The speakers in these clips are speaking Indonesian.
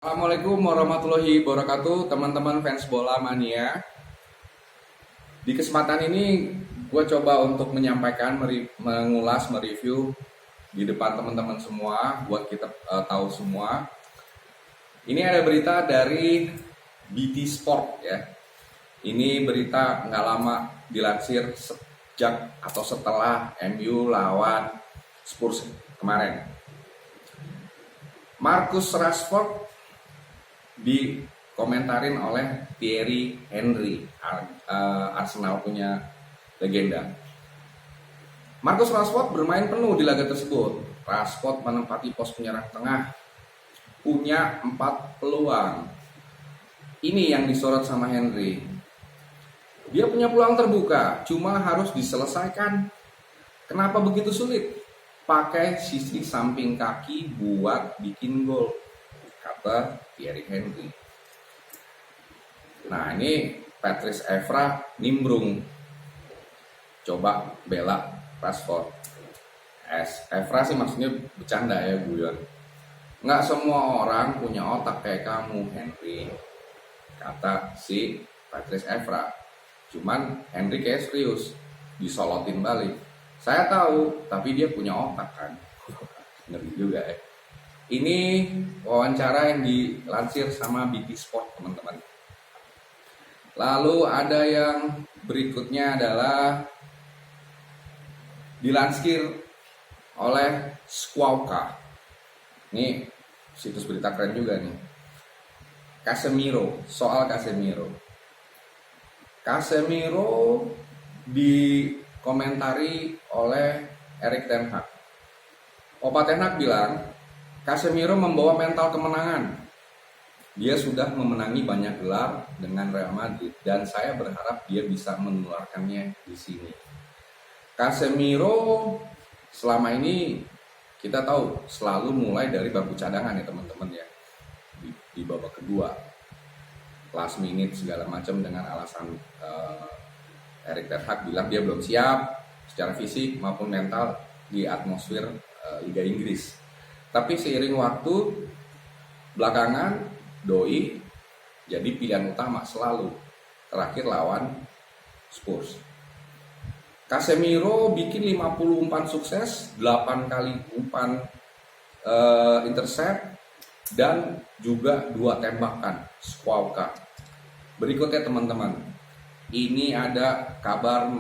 Assalamualaikum warahmatullahi wabarakatuh, teman-teman fans bola mania. Di kesempatan ini gue coba untuk menyampaikan, mengulas, mereview di depan teman-teman semua, buat kita tahu semua. Ini ada berita dari BT Sport ya. Ini berita nggak lama dilansir sejak atau setelah MU lawan Spurs kemarin. Marcus Rashford dikomentarin oleh Thierry Henry, Arsenal punya legenda. Marcus Rashford bermain penuh di laga tersebut. Rashford menempati pos penyerang tengah, punya 4 peluang. Ini yang disorot sama Henry. Dia punya peluang terbuka, cuma harus diselesaikan. Kenapa begitu sulit? Pakai sisi samping kaki buat bikin gol, kata Thierry Henry. Nah, ini Patrice Evra nimbrung coba bela Rashford. Evra sih maksudnya bercanda ya, guyon. Nggak semua orang punya otak kayak kamu, Henry, kata si Patrice Evra. Cuman Henry kayak serius, disolotin balik. Saya tahu, tapi dia punya otak kan. Ngeri juga ya. Ini wawancara yang dilansir sama BT Sport, teman-teman. Lalu ada yang berikutnya adalah dilansir oleh Squawka. Ini situs berita keren juga nih. Casemiro, soal Casemiro. Casemiro dikomentari oleh Erik ten Hag. Opa ten Hag bilang, Casemiro membawa mental kemenangan. Dia sudah memenangi banyak gelar dengan Real Madrid dan saya berharap dia bisa menularkannya di sini. Casemiro selama ini kita tahu selalu mulai dari bangku cadangan ya teman-teman ya. Di babak kedua, last minute segala macam dengan alasan Erik ten Hag bilang dia belum siap secara fisik maupun mental di atmosfer Liga Inggris. Tapi seiring waktu belakangan Doi jadi pilihan utama selalu, terakhir lawan Spurs. Casemiro bikin 50 umpan sukses, 8 kali umpan intercept dan juga 2 tembakan Squawka. Berikutnya teman-teman, ini ada kabar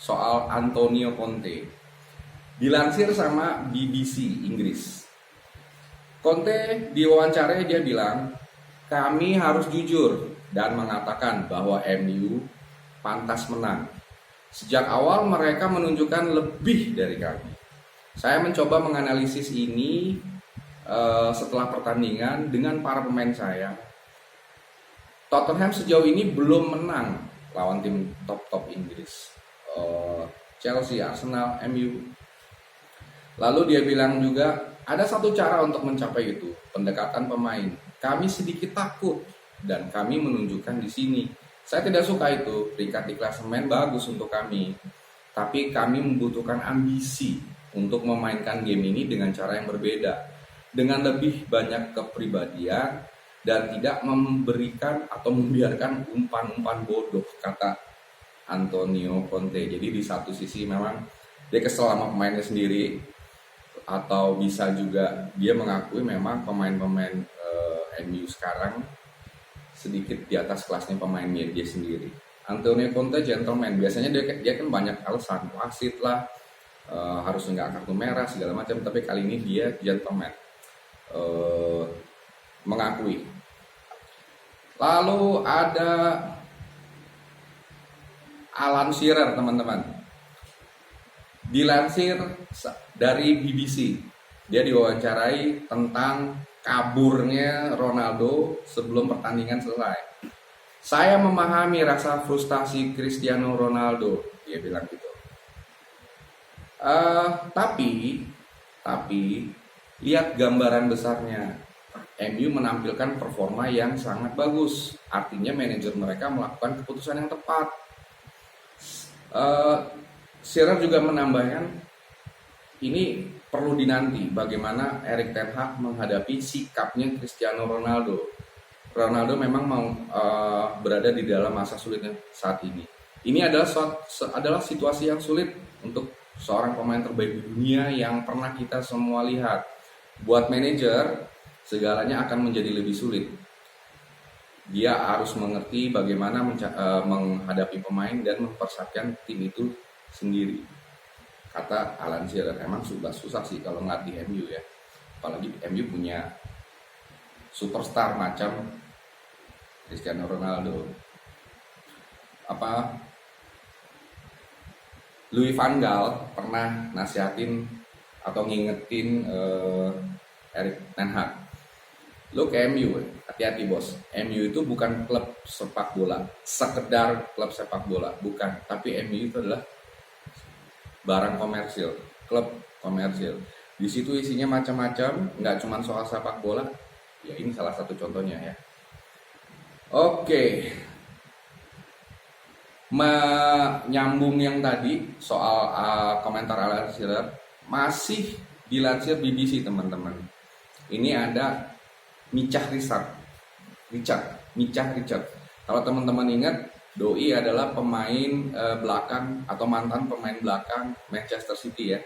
soal Antonio Conte. Dilansir sama BBC Inggris. Conte diwawancarai dia bilang, kami harus jujur dan mengatakan bahwa MU pantas menang. Sejak awal mereka menunjukkan lebih dari kami. Saya mencoba menganalisis ini setelah pertandingan dengan para pemain saya. Tottenham sejauh ini belum menang lawan tim top-top Inggris. Chelsea, Arsenal, MU. Lalu dia bilang juga, ada satu cara untuk mencapai itu, pendekatan pemain. Kami sedikit takut dan kami menunjukkan di sini. Saya tidak suka itu, peringkat di klasemen bagus untuk kami. Tapi kami membutuhkan ambisi untuk memainkan game ini dengan cara yang berbeda. Dengan lebih banyak kepribadian dan tidak memberikan atau membiarkan umpan-umpan bodoh, kata Antonio Conte. Jadi di satu sisi memang dia kesel sama pemainnya sendiri, atau bisa juga dia mengakui memang pemain-pemain MU sekarang sedikit di atas kelasnya pemainnya dia sendiri. Antonio Conte gentleman, biasanya dia kan banyak alasan, wasit lah, harus nggak kartu merah segala macam, tapi kali ini dia gentleman, mengakui. Lalu ada Alan Shearer, teman-teman. Dilansir dari BBC, dia diwawancarai tentang kaburnya Ronaldo sebelum pertandingan selesai. Saya memahami rasa frustasi Cristiano Ronaldo, dia bilang gitu. Tapi lihat gambaran besarnya. MU menampilkan performa yang sangat bagus. Artinya manajer mereka melakukan keputusan yang tepat. Shearer juga menambahkan, ini perlu dinanti bagaimana Erik ten Hag menghadapi sikapnya Cristiano Ronaldo. Ronaldo memang mau berada di dalam masa sulitnya saat ini. Ini adalah situasi yang sulit untuk seorang pemain terbaik di dunia yang pernah kita semua lihat. Buat manajer, segalanya akan menjadi lebih sulit. Dia harus mengerti bagaimana menghadapi pemain dan mempersiapkan tim itu sendiri. Kata Alan Shearer, emang susah sih kalau ngelatih MU ya. Apalagi MU punya superstar macam Cristiano Ronaldo. Louis van Gaal pernah nasihatin atau ngingetin Erik ten Hag. Lo ke MU, hati-hati bos. MU itu bukan klub sepak bola, sekedar klub sepak bola, bukan. Tapi MU itu adalah barang komersil, klub komersil. Di situ isinya macam-macam, nggak cuma soal sepak bola. Ya ini salah satu contohnya ya. Oke, menyambung yang tadi soal komentar Alan Shearer, masih dilansir BBC teman-teman. Ini ada Micah Richard. Kalau teman-teman ingat, Doi adalah pemain belakang atau mantan pemain belakang Manchester City ya.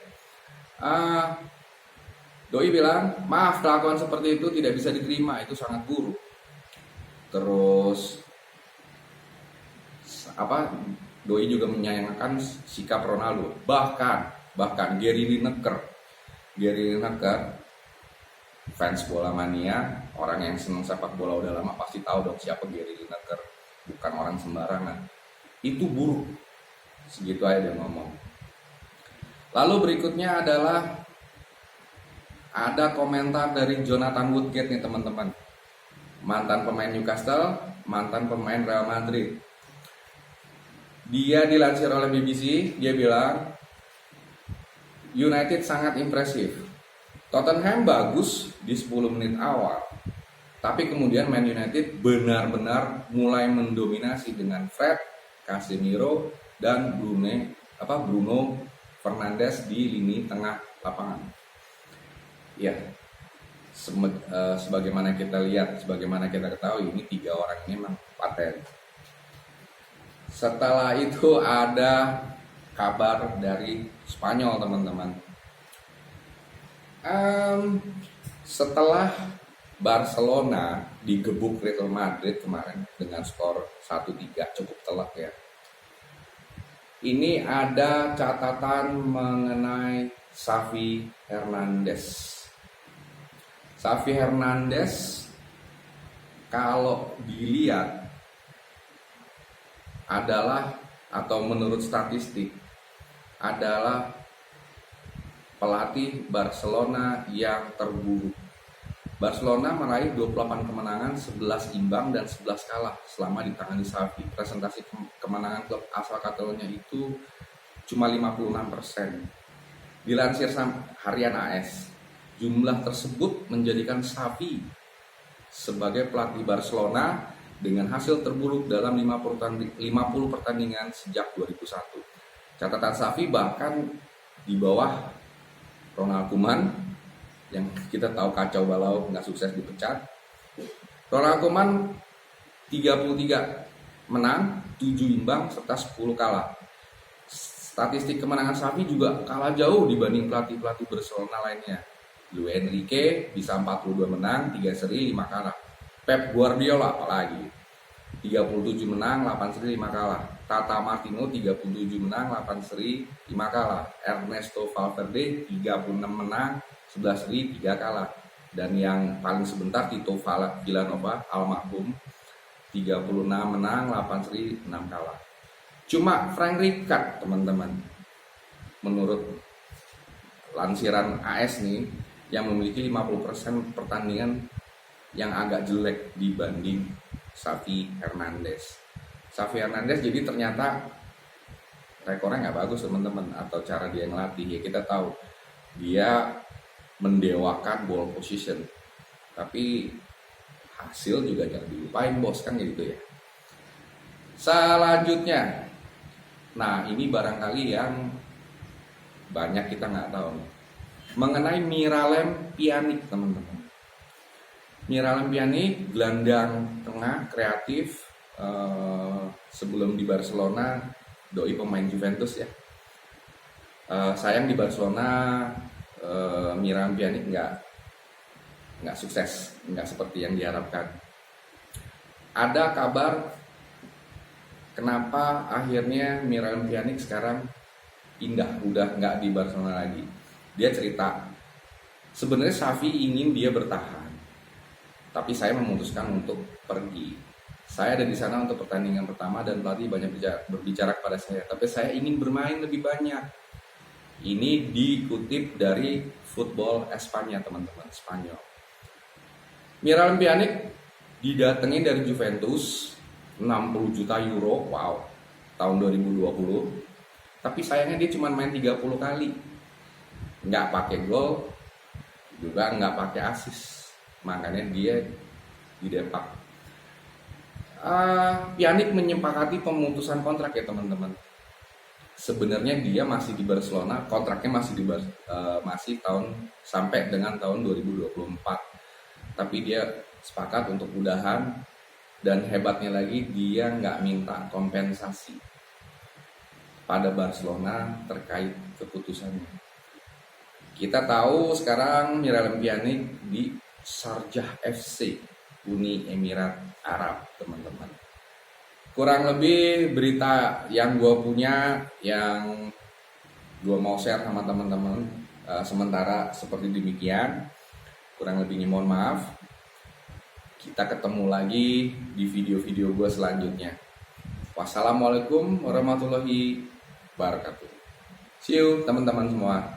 Doi bilang, maaf, kelakuan seperti itu tidak bisa diterima, itu sangat buruk. Terus Doi juga menyayangkan sikap Ronaldo. Bahkan Gary Lineker, fans bola mania, orang yang senang sepak bola udah lama pasti tahu dong siapa Gary Lineker. Bukan orang sembarangan. Itu buruk. Segitu aja dia ngomong. Lalu berikutnya adalah ada komentar dari Jonathan Woodgate nih teman-teman. Mantan pemain Newcastle, mantan pemain Real Madrid. Dia dilansir oleh BBC, dia bilang United sangat impresif. Tottenham bagus di 10 menit awal. Tapi kemudian Man United benar-benar mulai mendominasi dengan Fred, Casemiro, dan Bruno Fernandes di lini tengah lapangan. Ya, sebagaimana kita lihat, sebagaimana kita ketahui, ini 3 orang ini memang paten. Setelah itu ada kabar dari Spanyol teman-teman. Setelah Barcelona digebuk Real Madrid kemarin dengan skor 1-3, cukup telak ya. Ini ada catatan mengenai Xavi Hernandez. Xavi Hernandez kalau dilihat adalah, atau menurut statistik, adalah pelatih Barcelona yang terburuk. Barcelona meraih 28 kemenangan, 11 imbang dan 11 kalah selama ditangani Xavi. Presentasi kemenangan klub asal Catalonia itu cuma 56%. Dilansir harian AS, jumlah tersebut menjadikan Xavi sebagai pelatih Barcelona dengan hasil terburuk dalam 50 pertandingan sejak 2001. Catatan Xavi bahkan di bawah Ronald Koeman yang kita tahu kacau balau, nggak sukses dipecat. Ronald Koeman 33 menang, 7 imbang serta 10 kalah. Statistik kemenangan Xavi juga kalah jauh dibanding pelatih-pelatih Barcelona lainnya. Luis Enrique bisa 42 menang, 3 seri, 5 kalah. Pep Guardiola apalagi 37 menang, 8 seri, 5 kalah. Tata Martino 37 menang, 8 seri, 5 kalah. Ernesto Valverde 36 menang, 11 seri, 3 kalah. Dan yang paling sebentar Tito Villanova almarhum 36 menang, 8 seri, 6 kalah. Cuma Frank Rijkaard teman-teman, menurut lansiran AS nih, yang memiliki 50% pertandingan yang agak jelek dibanding Xavi Hernandez. Xavi Hernandez jadi ternyata rekornya nggak bagus teman-teman, atau cara dia ngelatih ya kita tahu dia mendewakan ball position, tapi hasil juga jangan dilupain bos, kan gitu ya. Selanjutnya, nah ini barangkali yang banyak kita nggak tahu nih. mengenai Miralem Pjanic, teman-teman. Miralem Pjanic, gelandang tengah kreatif, sebelum di Barcelona, doi pemain Juventus ya. Sayang di Barcelona, Miralem Pjanic nggak sukses, nggak seperti yang diharapkan. Ada kabar kenapa akhirnya Miralem Pjanic sekarang pindah, udah nggak di Barcelona lagi. Dia cerita, sebenarnya Xavi ingin dia bertahan, tapi saya memutuskan untuk pergi. Saya ada di sana untuk pertandingan pertama dan pelatih banyak berbicara kepada saya, tapi saya ingin bermain lebih banyak. Ini dikutip dari Football Espanya, teman-teman, Spanyol. Miralem Pjanic didatengin dari Juventus 60 juta euro, wow, tahun 2020. Tapi sayangnya dia cuma main 30 kali. Nggak pakai gol, juga nggak pakai assist. Makanya dia didepak. Pjanic menyepakati pemutusan kontrak ya, teman-teman. Sebenarnya dia masih di Barcelona, kontraknya masih sampai dengan tahun 2024. Tapi dia sepakat untuk udahan, dan hebatnya lagi dia nggak minta kompensasi pada Barcelona terkait keputusannya. Kita tahu sekarang Miralem Pjanic di Sharjah FC, Uni Emirat Arab, teman-teman. Kurang lebih berita yang gue punya, yang gue mau share sama teman-teman sementara seperti demikian. Kurang lebihnya mohon maaf. Kita ketemu lagi di video-video gue selanjutnya. Wassalamualaikum warahmatullahi wabarakatuh. See you teman-teman semua.